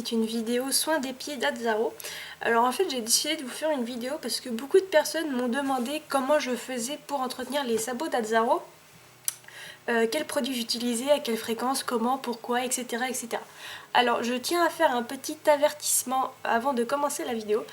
c'est une vidéo soin des pieds d'Azzaro. Alors en fait j'ai décidé de vous faire une vidéo parce que beaucoup de personnes m'ont demandé comment je faisais pour entretenir les sabots d'Azzaro. Quels produits j'utilisais, à quelle fréquence, comment, pourquoi, etc., etc. Alors je tiens à faire un petit avertissement avant de commencer la vidéo.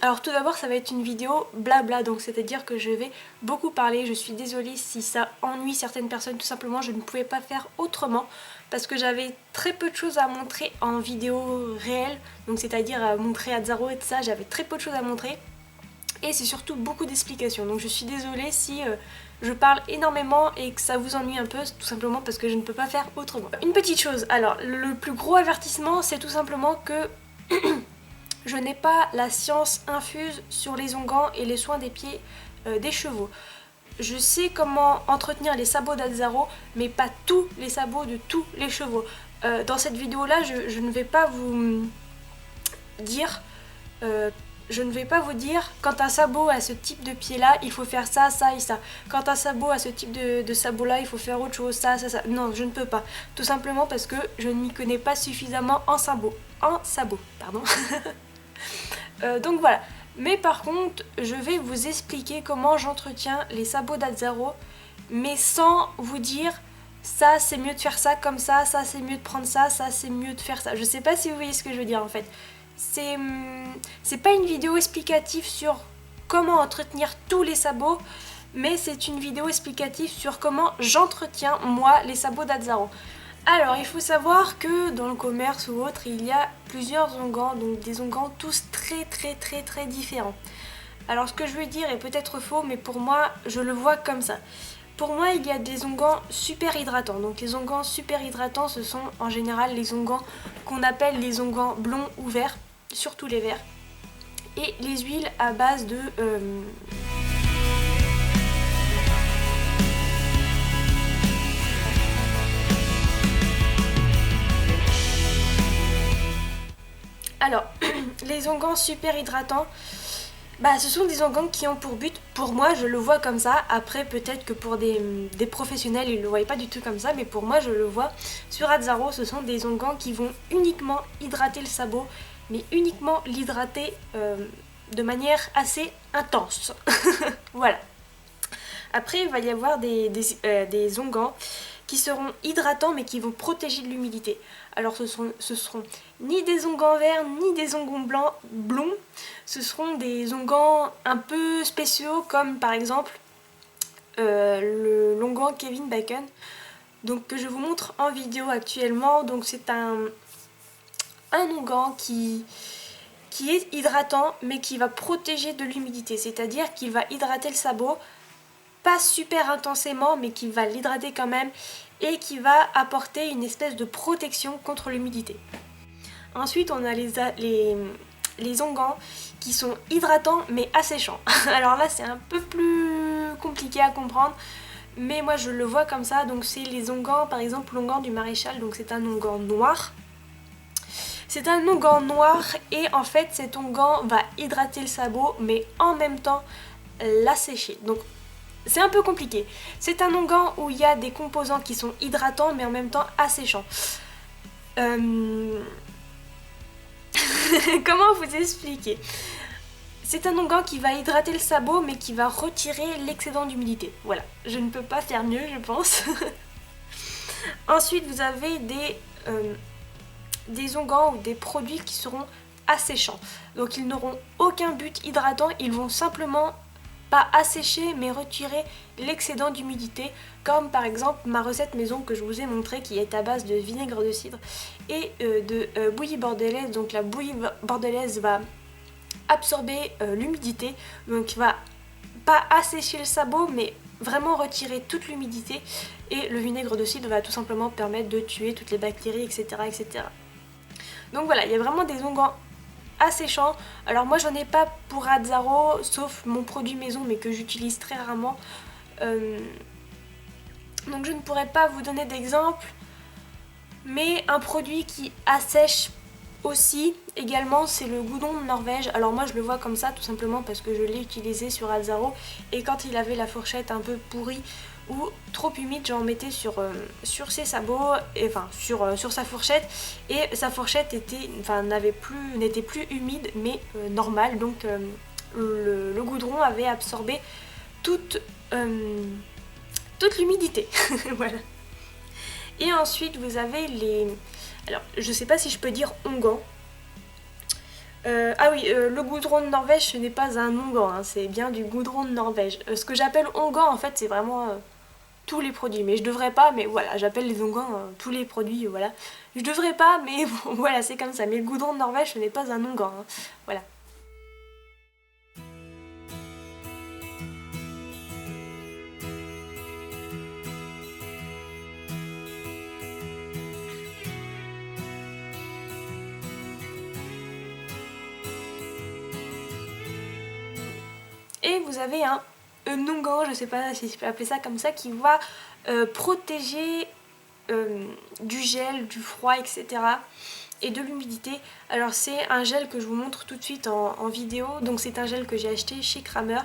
Alors tout d'abord ça va être une vidéo blabla, donc c'est-à-dire que je vais beaucoup parler. Je suis désolée si ça ennuie certaines personnes, tout simplement je ne pouvais pas faire autrement parce que j'avais très peu de choses à montrer en vidéo réelle, donc c'est-à-dire à montrer Azzaro et tout ça, j'avais très peu de choses à montrer. Et c'est surtout beaucoup d'explications, donc je suis désolée si je parle énormément et que ça vous ennuie un peu, tout simplement parce que je ne peux pas faire autrement. Une petite chose, alors le plus gros avertissement c'est tout simplement que je n'ai pas la science infuse sur les onguents et les soins des pieds des chevaux. Je sais comment entretenir les sabots d'Azzaro, mais pas tous les sabots de tous les chevaux. Dans cette vidéo là je ne vais pas vous dire quand un sabot a ce type de pied là il faut faire ça, ça et ça. Quand un sabot a ce type de sabot là il faut faire autre chose, ça, ça, ça. Non, je ne peux pas. Tout simplement parce que je ne m'y connais pas suffisamment en sabot. Pardon. Donc voilà. Mais par contre, je vais vous expliquer comment j'entretiens les sabots d'Azzaro, mais sans vous dire ça c'est mieux de faire ça comme ça c'est mieux de prendre ça c'est mieux de faire ça. Je sais pas si vous voyez ce que je veux dire en fait. C'est pas une vidéo explicative sur comment entretenir tous les sabots, mais c'est une vidéo explicative sur comment j'entretiens moi les sabots d'Azzaro. Alors il faut savoir que dans le commerce ou autre il y a plusieurs onguents, donc des onguents tous très différents. Alors ce que je veux dire est peut-être faux, mais pour moi je le vois comme ça. Pour moi il y a des onguents super hydratants, donc les onguents super hydratants ce sont en général les onguents qu'on appelle les onguents blonds ou verts, surtout les verts, et les huiles à base de alors les onguents super hydratants, ce sont des onguents qui ont pour but, pour moi je le vois comme ça, après peut-être que pour des professionnels ils ne le voient pas du tout comme ça, mais pour moi je le vois sur Azzaro, ce sont des onguents qui vont uniquement hydrater le sabot, mais uniquement l'hydrater de manière assez intense. Voilà. Après il va y avoir des onguents qui seront hydratants mais qui vont protéger de l'humidité. Alors ce seront ni des onguents verts ni des onguents blonds, ce seront des onguents un peu spéciaux comme par exemple l'onguent Kevin Bacon, donc que je vous montre en vidéo actuellement. Donc c'est un onguent qui est hydratant mais qui va protéger de l'humidité, c'est-à-dire qu'il va hydrater le sabot pas super intensément mais qui va l'hydrater quand même et qui va apporter une espèce de protection contre l'humidité. Ensuite on a les onguents qui sont hydratants mais asséchants. Alors là c'est un peu plus compliqué à comprendre, mais moi je le vois comme ça. Donc c'est les onguents, par exemple l'onguent du maréchal, donc c'est un onguent noir. C'est un onguent noir et en fait cet onguent va hydrater le sabot mais en même temps l'assécher. Donc c'est un peu compliqué. C'est un onguent où il y a des composants qui sont hydratants mais en même temps asséchants. Comment vous expliquer? C'est un onguent qui va hydrater le sabot mais qui va retirer l'excédent d'humidité. Voilà, je ne peux pas faire mieux je pense. Ensuite vous avez des onguents ou des produits qui seront asséchants. Donc ils n'auront aucun but hydratant, ils vont simplement pas assécher mais retirer l'excédent d'humidité, comme par exemple ma recette maison que je vous ai montré qui est à base de vinaigre de cidre et de bouillie bordelaise. Donc la bouillie bordelaise va absorber l'humidité, donc va pas assécher le sabot mais vraiment retirer toute l'humidité, et le vinaigre de cidre va tout simplement permettre de tuer toutes les bactéries, etc. etc. Donc voilà, il y a vraiment des onguents asséchants. Alors moi j'en ai pas pour Azzaro sauf mon produit maison mais que j'utilise très rarement, donc je ne pourrais pas vous donner d'exemple. Mais un produit qui assèche aussi également c'est le goudron de Norvège. Alors moi je le vois comme ça tout simplement parce que je l'ai utilisé sur Azzaro et quand il avait la fourchette un peu pourrie ou trop humide, j'en mettais sur ses sabots, et, enfin sur sa fourchette, et sa fourchette n'était plus humide mais normale, donc le goudron avait absorbé toute l'humidité. Voilà. Et ensuite vous avez les... Alors je sais pas si je peux dire onguent. Le goudron de Norvège, ce n'est pas un onguent, hein, c'est bien du goudron de Norvège. Ce que j'appelle onguent, en fait, c'est vraiment tous les produits. Mais je devrais pas, mais voilà, j'appelle les onguents tous les produits, voilà. Je devrais pas, mais bon, voilà, c'est comme ça. Mais le goudron de Norvège, ce n'est pas un onguent, hein, voilà. Et vous avez un onguent, je sais pas si je peux appeler ça comme ça, qui va protéger du gel, du froid, etc. et de l'humidité. Alors c'est un gel que je vous montre tout de suite en vidéo, donc c'est un gel que j'ai acheté chez Kramer.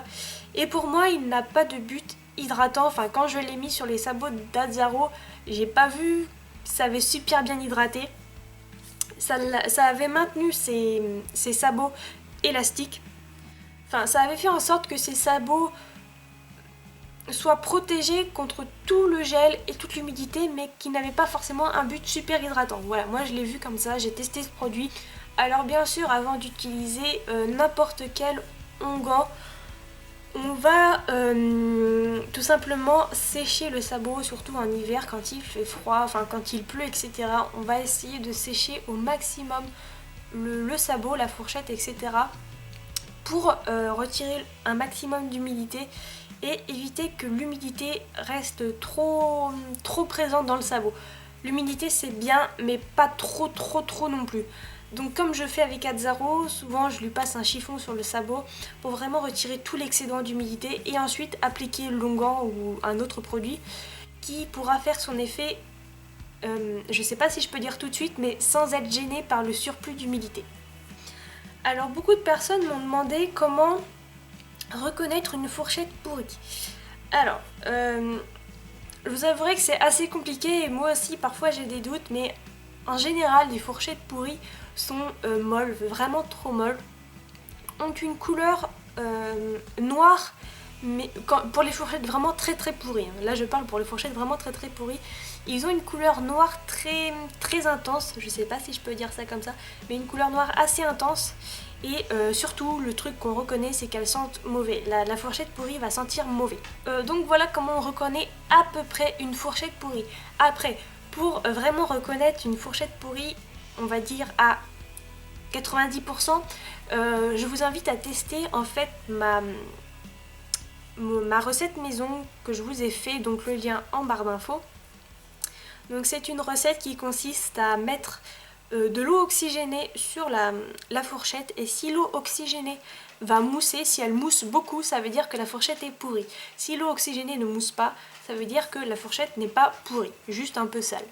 Et pour moi il n'a pas de but hydratant, enfin quand je l'ai mis sur les sabots d'Azzaro, j'ai pas vu, ça avait super bien hydraté. Ça avait maintenu ses sabots élastiques. Enfin, ça avait fait en sorte que ces sabots soient protégés contre tout le gel et toute l'humidité, mais qui n'avaient pas forcément un but super hydratant. Voilà, moi je l'ai vu comme ça, j'ai testé ce produit. Alors bien sûr, avant d'utiliser n'importe quel onguent, on va tout simplement sécher le sabot, surtout en hiver quand il fait froid, enfin quand il pleut, etc. On va essayer de sécher au maximum le sabot, la fourchette, etc. pour retirer un maximum d'humidité et éviter que l'humidité reste trop présente dans le sabot. L'humidité c'est bien, mais pas trop non plus. Donc comme je fais avec Azzaro, souvent je lui passe un chiffon sur le sabot pour vraiment retirer tout l'excédent d'humidité et ensuite appliquer l'onguent ou un autre produit qui pourra faire son effet, je sais pas si je peux dire tout de suite, mais sans être gêné par le surplus d'humidité. Alors beaucoup de personnes m'ont demandé comment reconnaître une fourchette pourrie. Alors, je vous avouerai que c'est assez compliqué et moi aussi parfois j'ai des doutes, mais en général les fourchettes pourries sont molles, vraiment trop molles, ont une couleur noire, mais pour les fourchettes vraiment très pourries, hein. Là je parle pour les fourchettes vraiment très pourries, ils ont une couleur noire très intense, je sais pas si je peux dire ça comme ça, mais une couleur noire assez intense. Et surtout le truc qu'on reconnaît, c'est qu'elles sentent mauvais. La fourchette pourrie va sentir mauvais. Donc voilà comment on reconnaît à peu près une fourchette pourrie. Après, pour vraiment reconnaître une fourchette pourrie, on va dire à 90%, je vous invite à tester en fait ma recette maison que je vous ai fait, donc le lien en barre d'infos. Donc c'est une recette qui consiste à mettre de l'eau oxygénée sur la fourchette, et si l'eau oxygénée va mousser, si elle mousse beaucoup, ça veut dire que la fourchette est pourrie. Si l'eau oxygénée ne mousse pas, ça veut dire que la fourchette n'est pas pourrie, juste un peu sale.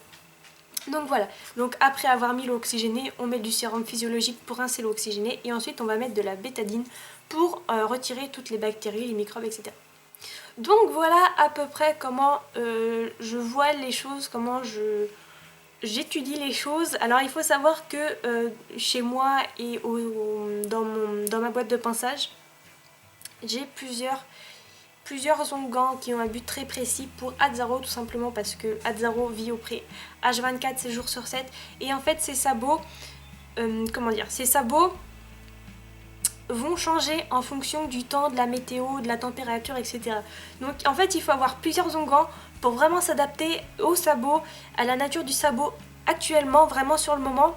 Donc voilà, donc après avoir mis l'eau oxygénée, on met du sérum physiologique pour rincer l'eau oxygénée et ensuite on va mettre de la bétadine pour retirer toutes les bactéries, les microbes, etc. Donc voilà à peu près comment je vois les choses, comment j'étudie les choses. Alors il faut savoir que chez moi et dans ma boîte de pinçage, j'ai plusieurs onguents qui ont un but très précis pour Azzaro, tout simplement parce que Azzaro vit au pré H24 7 jours sur 7, et en fait ces sabots, ces sabots vont changer en fonction du temps, de la météo, de la température, etc. Donc en fait il faut avoir plusieurs onguents pour vraiment s'adapter au sabot, à la nature du sabot actuellement, vraiment sur le moment.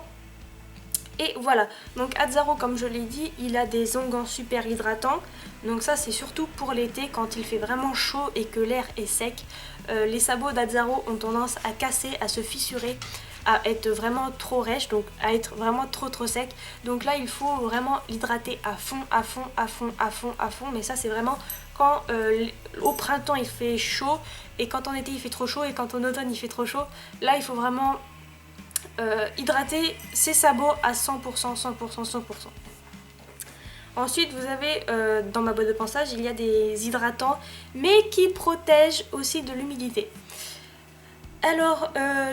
Et voilà, donc Azzaro, comme je l'ai dit, il a des onguents super hydratants. Donc ça c'est surtout pour l'été quand il fait vraiment chaud et que l'air est sec. Les sabots d'Azzaro ont tendance à casser, à se fissurer, à être vraiment trop rêches, donc à être vraiment trop sec. Donc là il faut vraiment l'hydrater à fond. Mais ça c'est vraiment quand au printemps il fait chaud, et quand en été il fait trop chaud, et quand en automne il fait trop chaud. Là il faut vraiment hydrater ses sabots à 100%. Ensuite vous avez dans ma boîte de ponçage il y a des hydratants mais qui protègent aussi de l'humidité. Alors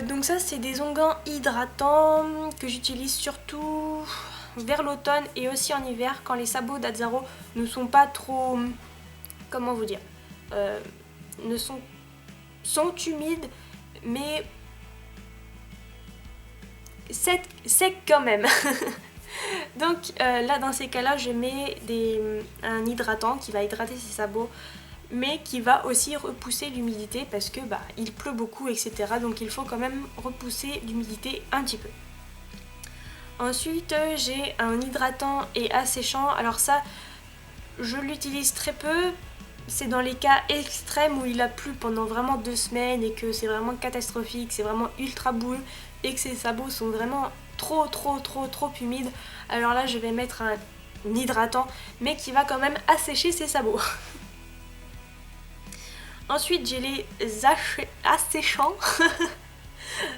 donc ça c'est des onguents hydratants que j'utilise surtout vers l'automne et aussi en hiver quand les sabots d'Azzaro ne sont pas trop, comment vous dire, sont humides mais secs quand même. Donc là dans ces cas là je mets un hydratant qui va hydrater ces sabots mais qui va aussi repousser l'humidité parce que il pleut beaucoup etc. Donc il faut quand même repousser l'humidité un petit peu. Ensuite j'ai un hydratant et asséchant. Alors ça je l'utilise très peu. C'est dans les cas extrêmes où il a plu pendant vraiment 2 semaines et que c'est vraiment catastrophique, c'est vraiment ultra boueux et que ces sabots sont vraiment trop humides. Alors là je vais mettre un hydratant mais qui va quand même assécher ces sabots. Ensuite j'ai les asséchants.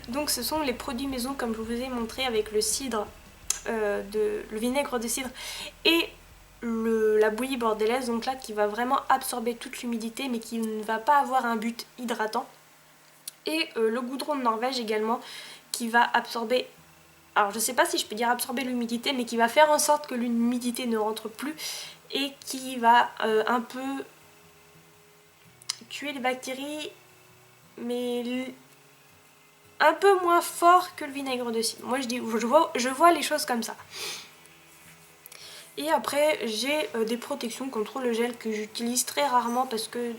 Donc ce sont les produits maison comme je vous ai montré avec le cidre, le vinaigre de cidre et la bouillie bordelaise, donc là qui va vraiment absorber toute l'humidité mais qui ne va pas avoir un but hydratant. Et le goudron de Norvège également qui va absorber, alors je sais pas si je peux dire absorber l'humidité, mais qui va faire en sorte que l'humidité ne rentre plus et qui va un peu tuer les bactéries mais un peu moins fort que le vinaigre de cidre. Moi je vois les choses comme ça. Et après j'ai des protections contre le gel que j'utilise très rarement parce que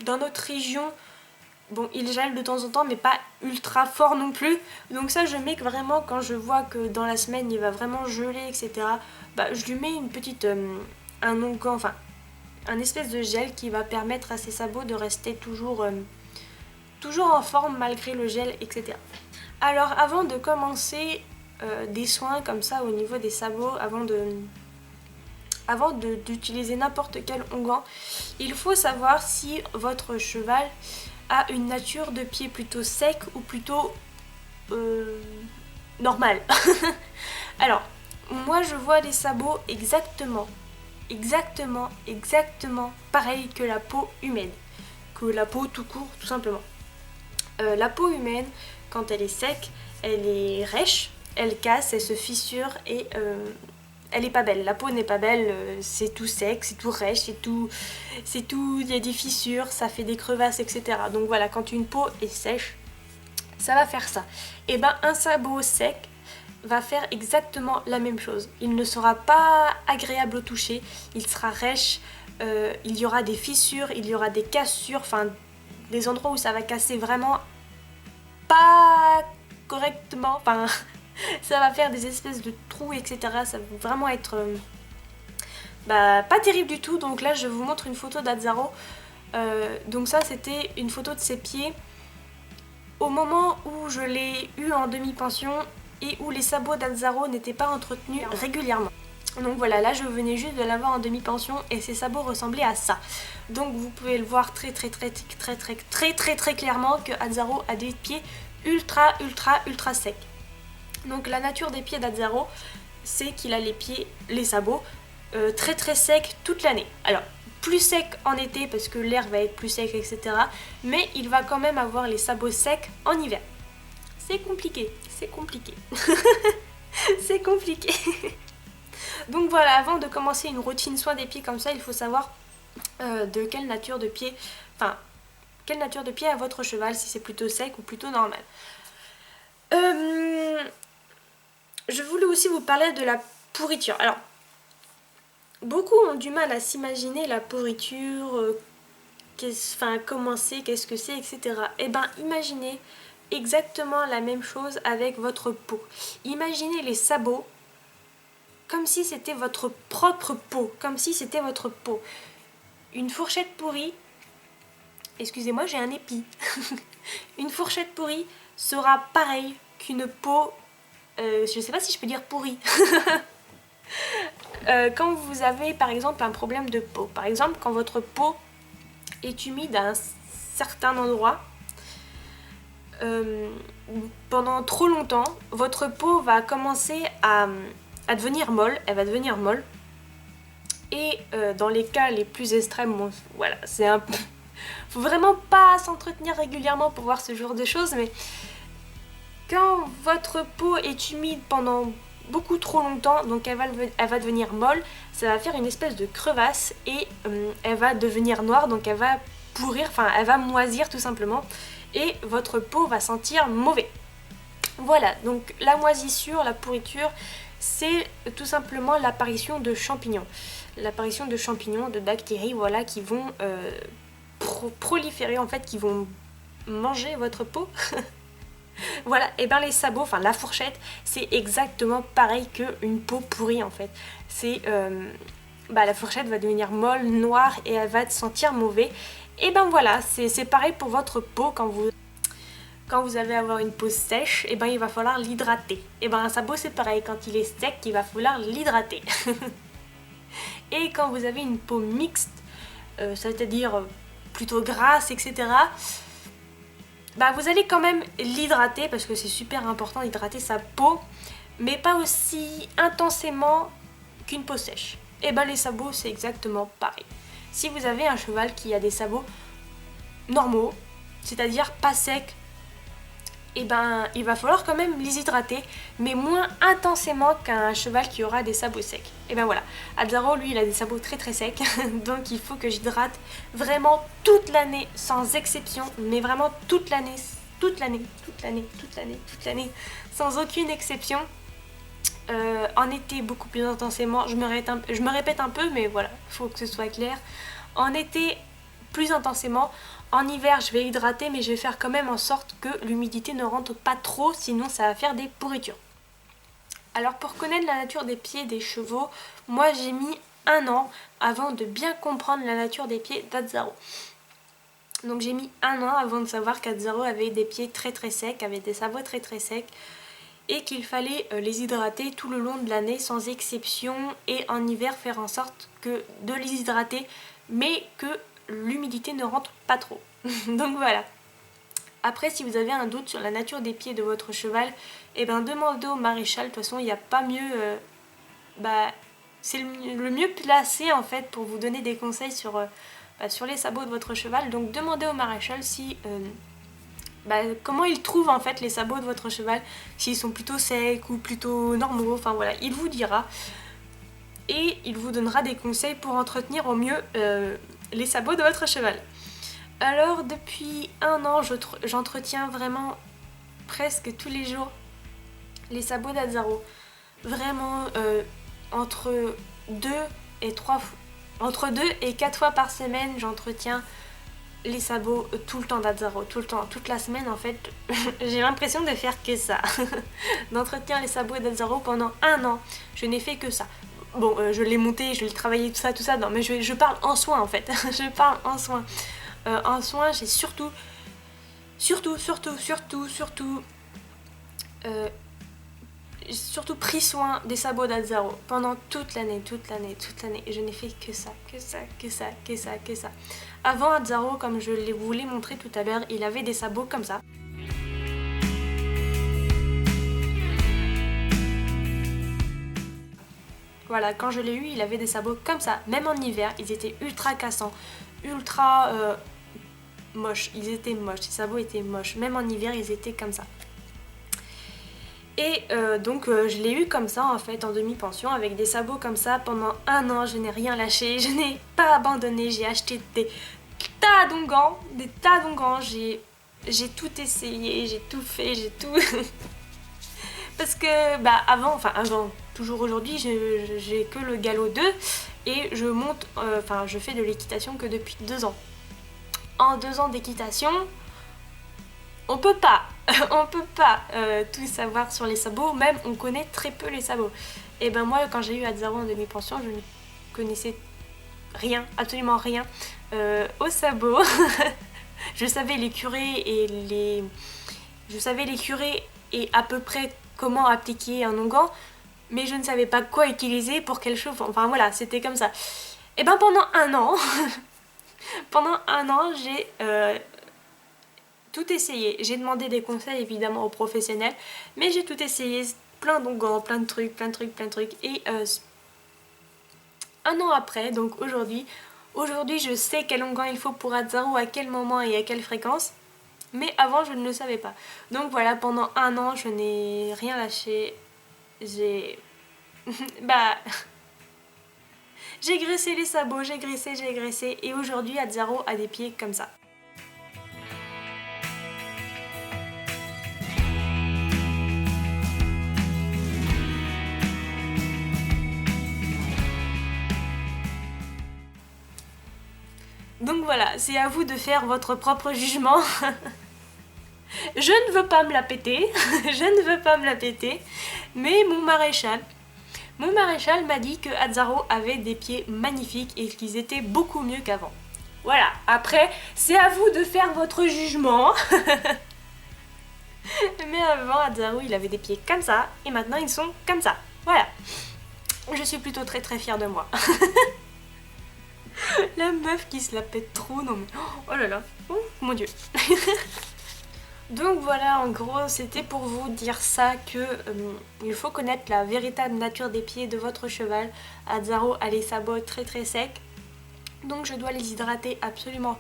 dans notre région, bon il gèle de temps en temps mais pas ultra fort non plus. Donc ça je mets vraiment quand je vois que dans la semaine il va vraiment geler etc. Je lui mets une petite, un onguent, enfin un espèce de gel qui va permettre à ces sabots de rester toujours en forme malgré le gel etc. Alors avant de commencer des soins comme ça au niveau des sabots, avant d'utiliser n'importe quel onguent, il faut savoir si votre cheval a une nature de pied plutôt sec ou plutôt normale. Alors, moi je vois les sabots exactement pareil que la peau humaine, que la peau tout court tout simplement. La peau humaine, quand elle est sec, elle est rêche, elle casse, elle se fissure et elle est pas belle. La peau n'est pas belle, c'est tout sec, c'est tout rêche, c'est tout, il y a des fissures, ça fait des crevasses, etc. Donc voilà, quand une peau est sèche, ça va faire ça. Et un sabot sec va faire exactement la même chose. Il ne sera pas agréable au toucher, il sera rêche, il y aura des fissures, il y aura des cassures, enfin des endroits où ça va casser vraiment pas correctement, enfin ça va faire des espèces de trous etc. Ça va vraiment être pas terrible du tout. Donc là je vous montre une photo d'Azzaro. Donc ça c'était une photo de ses pieds au moment où je l'ai eu en demi-pension et où les sabots d'Azzaro n'étaient pas entretenus régulièrement. Donc voilà, là je venais juste de l'avoir en demi-pension et ses sabots ressemblaient à ça. Donc vous pouvez le voir très clairement que Azzaro a des pieds ultra secs. Donc la nature des pieds d'Azzaro, c'est qu'il a les sabots très secs toute l'année. Alors plus secs en été parce que l'air va être plus sec etc. Mais il va quand même avoir les sabots secs en hiver. C'est compliqué. C'est compliqué. Donc voilà, avant de commencer une routine soin des pieds comme ça, il faut savoir de quelle nature de pied, quelle nature de pied a votre cheval, si c'est plutôt sec ou plutôt normal. Je voulais aussi vous parler de la pourriture. Alors, beaucoup ont du mal à s'imaginer la pourriture, comment c'est, qu'est-ce que c'est, etc. Et imaginez exactement la même chose avec votre peau. Imaginez les sabots comme si c'était votre propre peau, comme si c'était votre peau. Une fourchette pourrie, excusez-moi j'ai un épi, une fourchette pourrie sera pareille qu'une peau, je sais pas si je peux dire pourrie. Quand vous avez par exemple un problème de peau, par exemple quand votre peau est humide à un certain endroit, pendant trop longtemps, votre peau va commencer à devenir molle, elle va devenir molle Et dans les cas les plus extrêmes, bon, voilà, c'est un peu... Faut vraiment pas s'entretenir régulièrement pour voir ce genre de choses, mais quand votre peau est humide pendant beaucoup trop longtemps, donc elle va devenir molle, ça va faire une espèce de crevasse et elle va devenir noire, donc elle va pourrir, enfin elle va moisir tout simplement, et votre peau va sentir mauvais. Voilà, donc la moisissure, la pourriture, c'est tout simplement l'apparition de champignons. L'apparition de champignons, de bactéries, voilà, qui vont proliférer en fait, qui vont manger votre peau. Voilà, et bien les sabots, enfin la fourchette, c'est exactement pareil qu'une peau pourrie en fait. C'est la fourchette va devenir molle, noire et elle va te sentir mauvais. Et ben voilà, c'est pareil pour votre peau quand vous allez avoir une peau sèche, et ben il va falloir l'hydrater. Et ben un sabot c'est pareil, quand il est sec, il va falloir l'hydrater. Et quand vous avez une peau mixte, c'est-à-dire plutôt grasse, etc., bah vous allez quand même l'hydrater parce que c'est super important d'hydrater sa peau, mais pas aussi intensément qu'une peau sèche. Et ben les sabots c'est exactement pareil. Si vous avez un cheval qui a des sabots normaux, c'est-à-dire pas secs, et ben il va falloir quand même les hydrater, mais moins intensément qu'un cheval qui aura des sabots secs. Et ben voilà, Azzaro lui il a des sabots très très secs, donc il faut que j'hydrate vraiment toute l'année sans exception, mais vraiment toute l'année, sans aucune exception. En été beaucoup plus intensément, je me répète un peu, mais voilà, il faut que ce soit clair. En été plus intensément. En hiver, je vais hydrater, mais je vais faire quand même en sorte que l'humidité ne rentre pas trop, sinon ça va faire des pourritures. Alors pour connaître la nature des pieds des chevaux, moi j'ai mis 1 an avant de bien comprendre la nature des pieds d'Azzaro. Donc j'ai mis 1 an avant de savoir qu'Azzaro avait des pieds très très secs, avait des sabots très très secs, et qu'il fallait les hydrater tout le long de l'année sans exception, et en hiver faire en sorte de les hydrater, mais que l'humidité ne rentre pas trop. Donc voilà. Après, si vous avez un doute sur la nature des pieds de votre cheval, eh ben demandez au maréchal. De toute façon, il n'y a pas mieux. C'est le mieux placé en fait pour vous donner des conseils sur les sabots de votre cheval. Donc demandez au maréchal si comment il trouve en fait les sabots de votre cheval, s'ils sont plutôt secs ou plutôt normaux. Enfin voilà, il vous dira et il vous donnera des conseils pour entretenir au mieux les sabots de votre cheval. Alors depuis 1 an, j'entretiens vraiment presque tous les jours les sabots d'Azzaro. Vraiment entre 2 et 4 fois par semaine, j'entretiens les sabots tout le temps d'Azzaro, tout le temps, toute la semaine en fait. J'ai l'impression de faire que ça, d'entretenir les sabots d'Azzaro pendant 1 an. Je n'ai fait que ça. Bon, je l'ai monté, je l'ai travaillé, tout ça, non mais je parle en soin en fait. Je parle en soin. En soin, j'ai surtout pris soin des sabots d'Azzaro pendant toute l'année. Et je n'ai fait que ça. Avant Azzaro, comme je vous l'ai montré tout à l'heure, il avait des sabots comme ça. Voilà, quand je l'ai eu, il avait des sabots comme ça. Même en hiver, ils étaient ultra cassants, ultra moches. Ils étaient moches, ces sabots étaient moches. Même en hiver, ils étaient comme ça. Et donc je l'ai eu comme ça en fait en demi-pension avec des sabots comme ça pendant 1 an. Je n'ai rien lâché, je n'ai pas abandonné. J'ai acheté des tas d'onguents, j'ai tout essayé, j'ai tout fait, j'ai tout... Parce que avant, toujours aujourd'hui, j'ai que le galop 2 et je monte, je fais de l'équitation que depuis 2 ans. En 2 ans d'équitation, on peut pas tout savoir sur les sabots, même on connaît très peu les sabots. Et ben moi, quand j'ai eu Azzaro en demi-pension, je ne connaissais rien, absolument rien aux sabots. Je savais les curer et à peu près comment appliquer un onguent, mais je ne savais pas quoi utiliser pour quelle chose. Enfin voilà, c'était comme ça. Et ben pendant 1 an, j'ai tout essayé. J'ai demandé des conseils évidemment aux professionnels, mais j'ai tout essayé, plein d'onguents, plein de trucs. un an après, donc aujourd'hui. Aujourd'hui, je sais quel onguent il faut pour Azzaro, à quel moment et à quelle fréquence. Mais avant, je ne le savais pas. Donc voilà, pendant un an, je n'ai rien lâché. J'ai... bah... J'ai graissé les sabots, j'ai graissé. Et aujourd'hui, Azzaro a des pieds comme ça. Donc voilà, c'est à vous de faire votre propre jugement. Je ne veux pas me la péter, je ne veux pas me la péter, mais mon maréchal m'a dit que Azzaro avait des pieds magnifiques et qu'ils étaient beaucoup mieux qu'avant. Voilà, après, c'est à vous de faire votre jugement. Mais avant, Azzaro, il avait des pieds comme ça, et maintenant ils sont comme ça. Voilà. Je suis plutôt très fière de moi. La meuf qui se la pète trop, non mais... Oh là là, oh mon dieu. Donc voilà, en gros, c'était pour vous dire ça que il faut connaître la véritable nature des pieds de votre cheval. Azzaro a les sabots très secs, donc je dois les hydrater absolument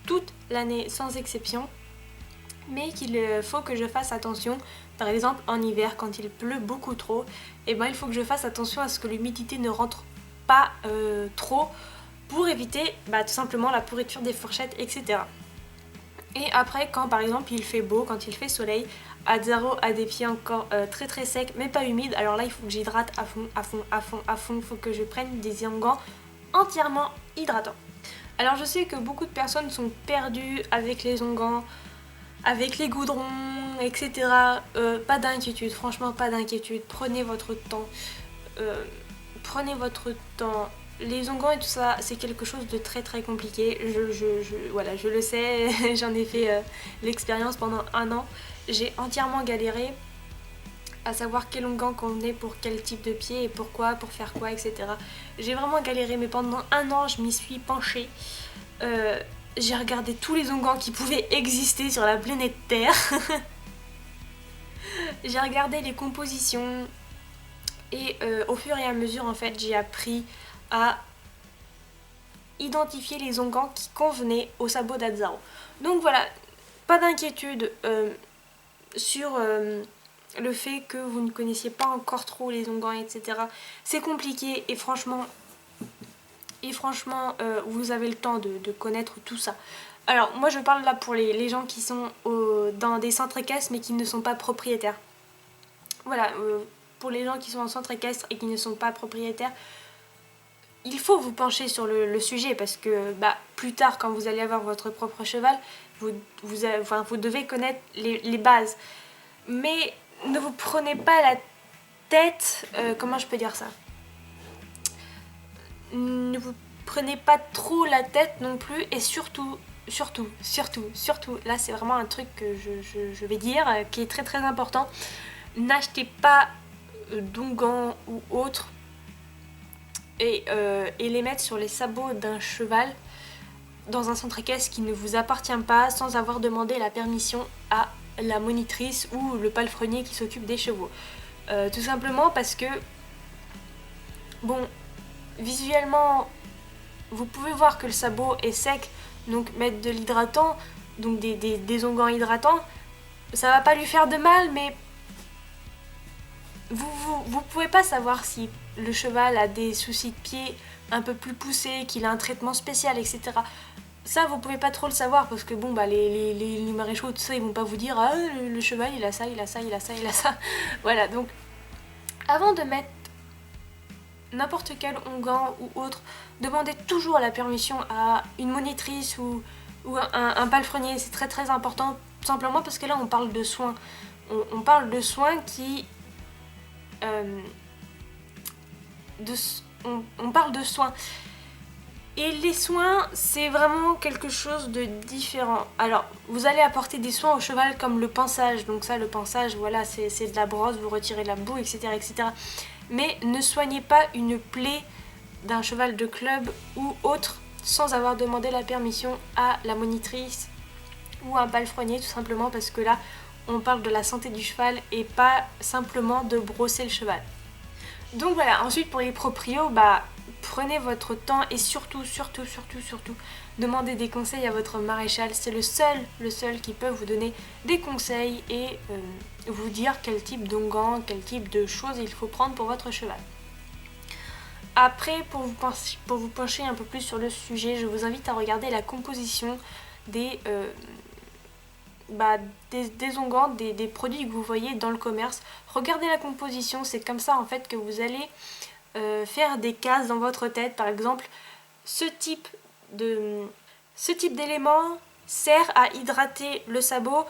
toute l'année sans exception. Mais qu'il faut que je fasse attention, par exemple en hiver quand il pleut beaucoup trop, et ben il faut que je fasse attention à ce que l'humidité ne rentre pas trop pour éviter tout simplement la pourriture des fourchettes, etc. Et après, quand par exemple il fait beau, quand il fait soleil, Azzaro a des pieds encore très secs mais pas humides. Alors là il faut que j'hydrate à fond. Il faut que je prenne des onguents entièrement hydratants. Alors je sais que beaucoup de personnes sont perdues avec les onguents, avec les goudrons, etc. Pas d'inquiétude, franchement pas d'inquiétude. Prenez votre temps. Prenez votre temps. Les onguents et tout ça, c'est quelque chose de très compliqué. Voilà, je le sais, j'en ai fait l'expérience pendant un an. J'ai entièrement galéré à savoir quel onguent convenait pour quel type de pied et pourquoi, pour faire quoi, etc. J'ai vraiment galéré, mais pendant un an, je m'y suis penchée. J'ai regardé tous les onguents qui pouvaient exister sur la planète Terre. J'ai regardé les compositions et au fur et à mesure, en fait, j'ai appris à identifier les onguents qui convenaient au sabot d'Azzaro. Donc voilà, pas d'inquiétude sur le fait que vous ne connaissiez pas encore trop les onguents, etc. C'est compliqué et franchement, vous avez le temps de connaître tout ça. Alors moi je parle là pour les gens qui sont dans des centres équestres mais qui ne sont pas propriétaires. Voilà, pour les gens qui sont en centre équestre et qui ne sont pas propriétaires, il faut vous pencher sur le sujet parce que plus tard quand vous allez avoir votre propre cheval, vous devez connaître les bases. Mais ne vous prenez pas la tête, comment je peux dire ça ? Ne vous prenez pas trop la tête non plus et surtout, là c'est vraiment un truc que je vais dire qui est très important. N'achetez pas d'onguents ou autres et les mettre sur les sabots d'un cheval dans un centre équestre qui ne vous appartient pas sans avoir demandé la permission à la monitrice ou le palefrenier qui s'occupe des chevaux. Tout simplement parce que, bon, visuellement, vous pouvez voir que le sabot est sec, donc mettre de l'hydratant, donc des onguents hydratants, ça va pas lui faire de mal, mais vous pouvez pas savoir si le cheval a des soucis de pied un peu plus poussés, qu'il a un traitement spécial, etc. Ça, vous pouvez pas trop le savoir parce que bon, les maréchaux, tout ça, ils vont pas vous dire « Ah, le cheval, il a ça. » Voilà, donc, avant de mettre n'importe quel onguent ou autre, demandez toujours la permission à une monitrice ou un palefrenier. C'est très important, tout simplement parce que là, on parle de soins. On parle de soins qui... on parle de soins. Et les soins, c'est vraiment quelque chose de différent. Alors, vous allez apporter des soins au cheval comme le pansage. Donc ça, le pansage, voilà, c'est de la brosse, vous retirez la boue, etc. Mais ne soignez pas une plaie d'un cheval de club ou autre sans avoir demandé la permission à la monitrice ou à un palefrenier, tout simplement parce que là, on parle de la santé du cheval et pas simplement de brosser le cheval. Donc voilà, ensuite pour les proprios, prenez votre temps et surtout, demandez des conseils à votre maréchal. C'est le seul qui peut vous donner des conseils et vous dire quel type d'onguent, quel type de choses il faut prendre pour votre cheval. Après, pour vous pencher un peu plus sur le sujet, je vous invite à regarder la composition des onguents, des produits que vous voyez dans le commerce. Regardez la composition, c'est comme ça en fait que vous allez faire des cases dans votre tête. Par exemple, ce type d'élément sert à hydrater le sabot,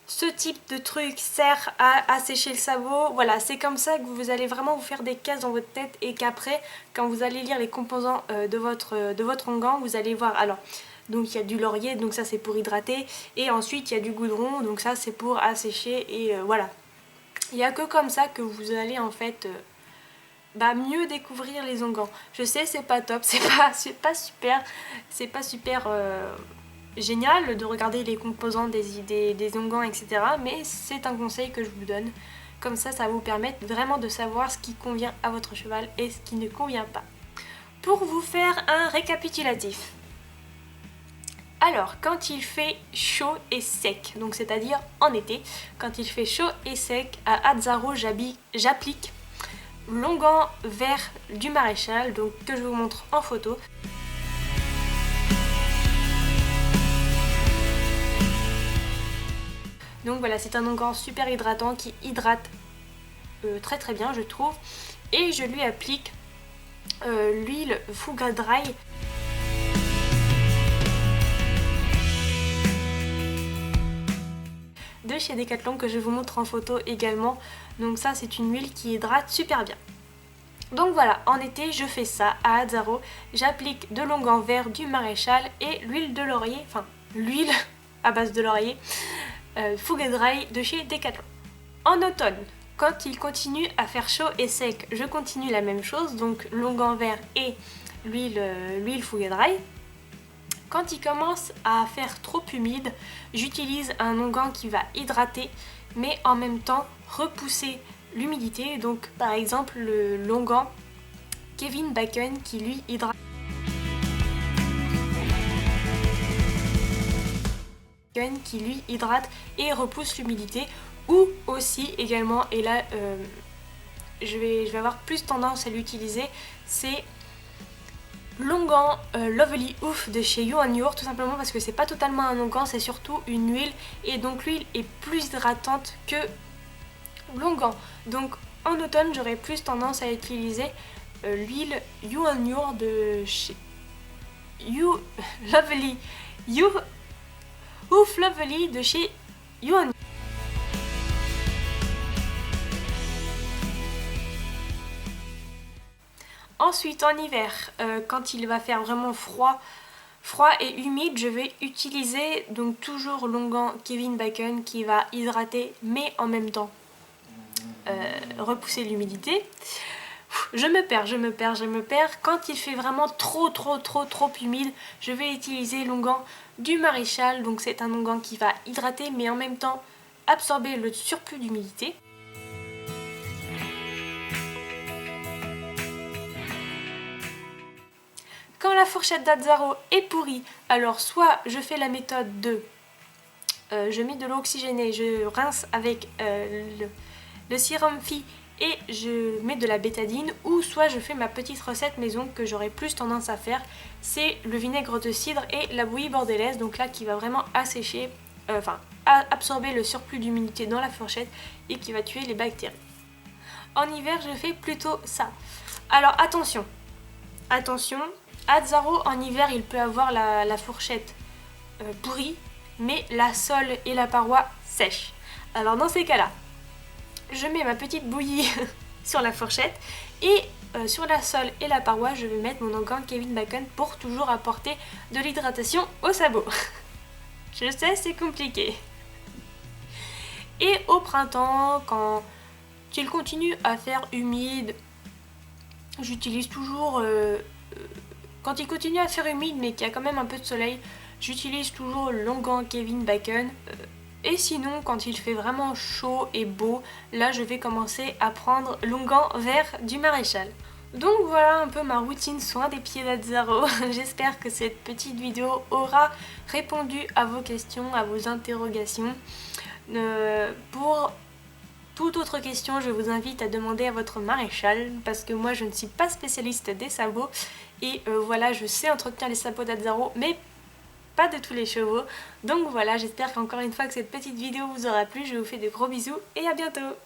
ce type de truc sert à assécher le sabot. Voilà, c'est comme ça que vous allez vraiment vous faire des cases dans votre tête et qu'après, quand vous allez lire les composants de votre onguent, vous allez voir. Alors, donc il y a du laurier, donc ça c'est pour hydrater, et ensuite il y a du goudron, donc ça c'est pour assécher, et voilà. Il n'y a que comme ça que vous allez en fait mieux découvrir les onguents. Je sais, c'est pas top, c'est pas super génial de regarder les composants des onguents, etc. Mais c'est un conseil que je vous donne. Comme ça, ça va vous permettre vraiment de savoir ce qui convient à votre cheval et ce qui ne convient pas. Pour vous faire un récapitulatif. Alors, quand il fait chaud et sec, donc c'est-à-dire en été, quand il fait chaud et sec, à Azzaro, j'applique l'onguent vert du maréchal, donc que je vous montre en photo. Donc voilà, c'est un onguent super hydratant qui hydrate très bien, je trouve. Et je lui applique l'huile Fuga Dry. De chez Decathlon, que je vous montre en photo également. Donc ça, c'est une huile qui hydrate super bien. Donc voilà, en été je fais ça à Azzaro, j'applique de l'onguent vert du maréchal et l'huile de laurier, enfin l'huile à base de laurier, Fuga Dry de chez Decathlon. En automne, quand il continue à faire chaud et sec, je continue la même chose, donc l'onguent vert et l'huile Fuga Dry. Quand il commence à faire trop humide, j'utilise un onguent qui va hydrater, mais en même temps repousser l'humidité. Donc par exemple l'onguent Kevin Bacon qui lui hydrate. Et repousse l'humidité. Ou aussi également, et là je vais avoir plus tendance à l'utiliser, c'est l'onguent Lovely Oof de chez Yuan Your, tout simplement parce que c'est pas totalement un onguent, c'est surtout une huile, et donc l'huile est plus hydratante que l'onguent. Donc en automne j'aurais plus tendance à utiliser l'huile Yuan Your de chez Oof Lovely de chez Yuan. Ensuite en hiver, quand il va faire vraiment froid et humide, je vais utiliser donc toujours l'onguent Kevin Bacon qui va hydrater mais en même temps repousser l'humidité. Je me perds. Quand il fait vraiment trop humide, je vais utiliser l'onguent du maréchal. Donc c'est un onguent qui va hydrater mais en même temps absorber le surplus d'humidité. Quand la fourchette d'Azzaro est pourrie, alors soit je fais la méthode de je mets de l'eau oxygénée, je rince avec le sérum Phi et je mets de la bétadine, ou soit je fais ma petite recette maison que j'aurais plus tendance à faire, c'est le vinaigre de cidre et la bouillie bordelaise, donc là qui va vraiment assécher, absorber le surplus d'humidité dans la fourchette et qui va tuer les bactéries. En hiver je fais plutôt ça. Alors attention, Azzaro en hiver il peut avoir la fourchette pourrie, mais la sole et la paroi sèches. Alors dans ces cas-là, je mets ma petite bouillie sur la fourchette et sur la sole et la paroi je vais mettre mon onguent Kevin Bacon pour toujours apporter de l'hydratation au sabot. Je sais, c'est compliqué. Et au printemps, quand il continue à faire humide, j'utilise toujours, quand il continue à faire humide mais qu'il y a quand même un peu de soleil, j'utilise toujours l'onguent Kevin Bacon. Et sinon, quand il fait vraiment chaud et beau, là je vais commencer à prendre l'onguent vert du maréchal. Donc voilà un peu ma routine soin des pieds d'Azzaro. J'espère que cette petite vidéo aura répondu à vos questions, à vos interrogations. Pour toute autre question, je vous invite à demander à votre maréchal parce que moi je ne suis pas spécialiste des sabots et voilà, je sais entretenir les sabots d'Azzaro mais pas de tous les chevaux. Donc voilà, j'espère qu'encore une fois que cette petite vidéo vous aura plu. Je vous fais de gros bisous et à bientôt.